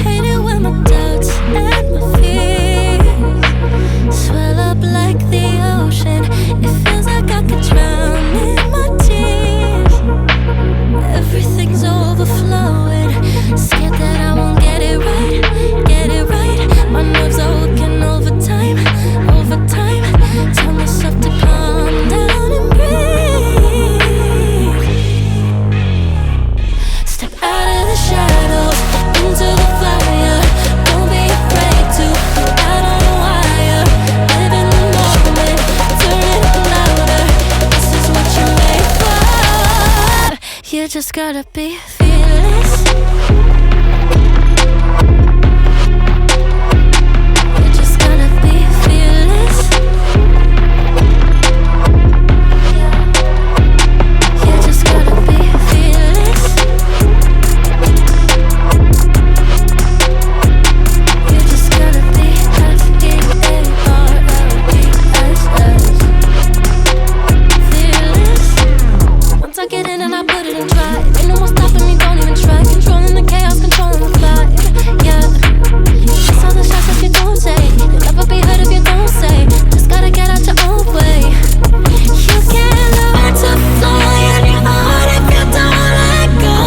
Hate it when my doubts and my fears swell up like the ocean. It feels like I could drown in my tears. Everything's overflowing. Scared that I won't get it right, get it right. My nerves are working overtime, overtime. Tell myself to calm down and breathe. Step out of the shadows, into the fire. Don't be afraid to go out on a wire. Live in the moment, turn it up louder. This is what you're made for. You just gotta be fearless. You just gotta be fearless. You just gotta be fearless. You just gotta be fearless. Once I get in and I put it in drive, ain't no more stopping me, don't even try. Controlling the chaos, controlling the vibe, yeah. That's all the shots if you don't say. You'll never be heard if you don't say. Just gotta get out your own way. You can't learn to fly in your heart if you don't let go.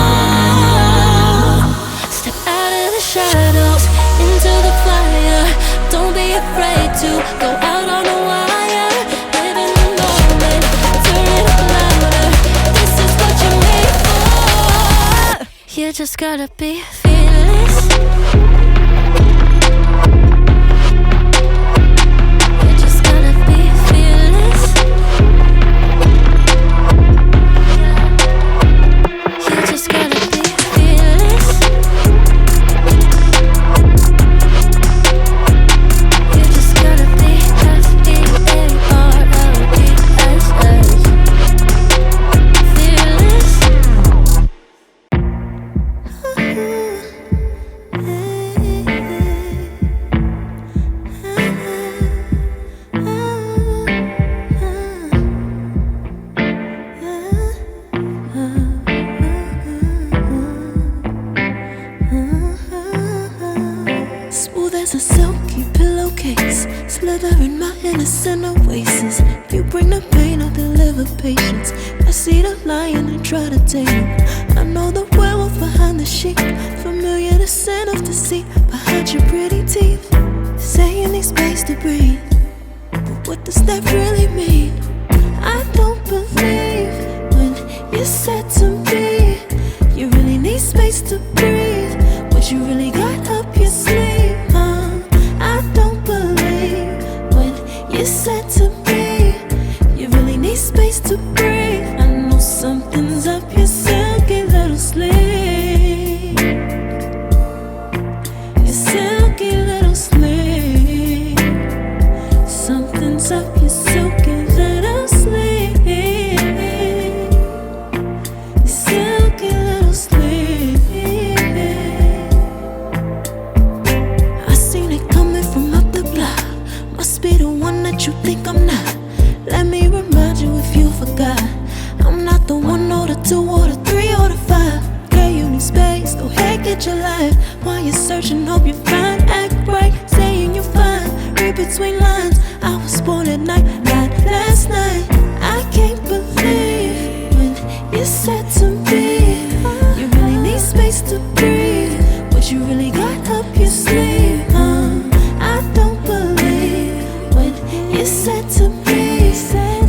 Step out of the shadows, into the fire. Don't be afraid to go out on a wire. Live in the moment, turn it up louder. This is what you're made for. You just gotta be fearless. You just gotta be fearless. You just gotta be fearless. You just gotta be Smooth as a silky pillowcase, slither in my innocent oasis. If you bring the pain, I'll deliver patience. I see the lion and try to tame him. I know the werewolf behind the sheep, familiar the scent of deceit behind your pretty teeth. Say you need space to breathe, but what does that really mean? I don't believe when you said to me you really need space to breathe. What you really got up your sleeve, huh? I don't believe when you said to me you really need space to breathe. I know something's up your silky little sleeve. Your silky little sleeve. Something's up your silky little sleeve. Your silky little sleeve. I seen it coming from up the block. Must be the one that you think I'm not. Let me remind you if you forgot. I'm not the one or the two or the three or the five. Okay, you need space, go ahead, get your life. While you're searching, hope you find. Act right, saying you're fine. Read between lines, I was born at night, not last night. I can't believe when you said to me you really need space to breathe. What you really got up your sleeve, huh? I don't believe when you said to me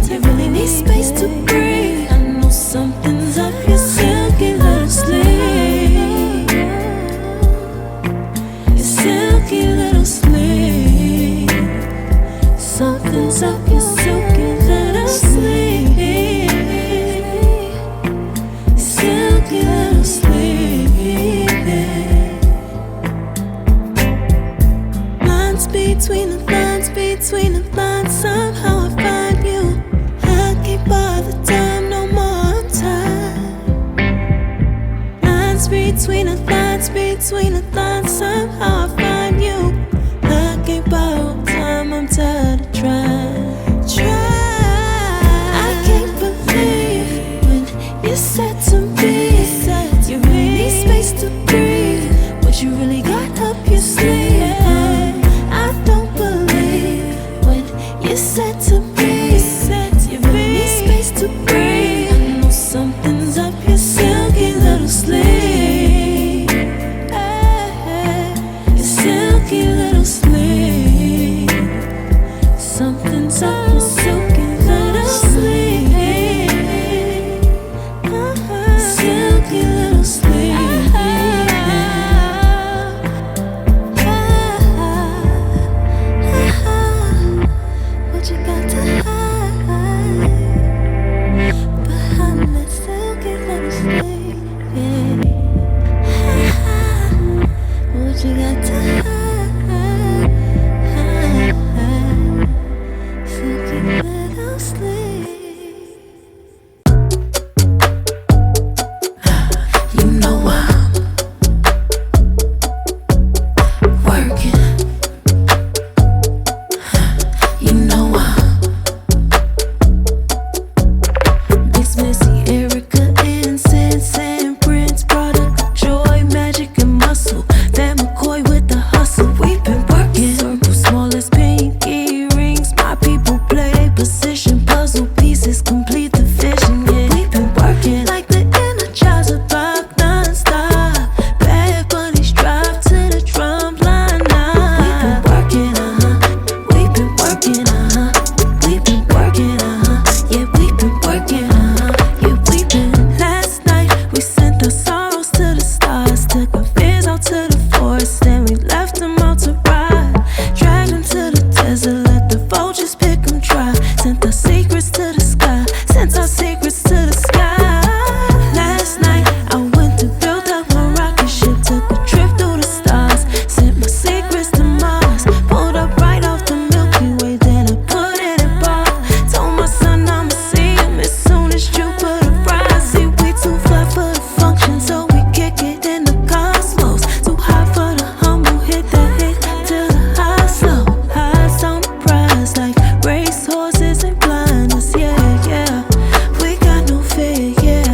you really need space to breathe. I know something's up your silky little sleeve. Your silky little sleeve. Something's up your silky little sleeve. Silky little sleeve. Lines between the lines, between the lines. Somehow I find you. I can't bother time, no more time. Lines between the lines, between the lines. Somehow I find you. I can't borrow time, I'm tired of trying. I can't believe when complete the vision. Yeah, we've been working like the Energizer Buck non-stop. Bad bunnies drive to the drum line now. We've been working, we've been working, we've been working, yeah, we've been working, yeah, we've been. Last night we sent our sorrows to the stars, took our fears out to the forest, and we left them out to ride. Dragged them to the desert, let the vultures pick them dry. Sent our secrets to the sky, sent our secrets to the sky. Last night I went to build up my rocket ship, took a trip through the stars, sent my secrets to Mars. Pulled up right off the Milky Way, then I put it in bar. Told my son I'ma see him as soon as Jupiter rise. See, we too fly for the function, so we kick it in the cosmos. Too high for the humble, hit the hit till the high slow. Highs on the prize like racehorses and blinders. Yeah, yeah, we got no fear. Yeah,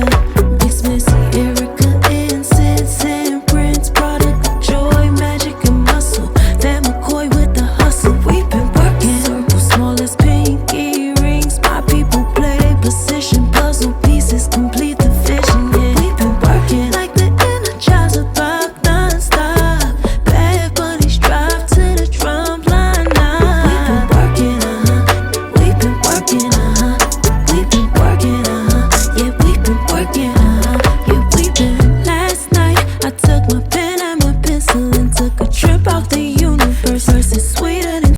Mix Missy, Erica, Incense and Prince, product of joy, magic and muscle. Van McCoy with the hustle. We've been working. Circle small as pinky rings. My people play their position. Puzzle pieces complete the vision. Yeah, we've been working like the Energizer Buck non-stop. Bad bunnies drive to the drum line now. We've been working, we've been working, we've been working, yeah, we've been working, yeah, we've been. Last night I took my pen and my pencil and took a trip out the universe. It's sweeter than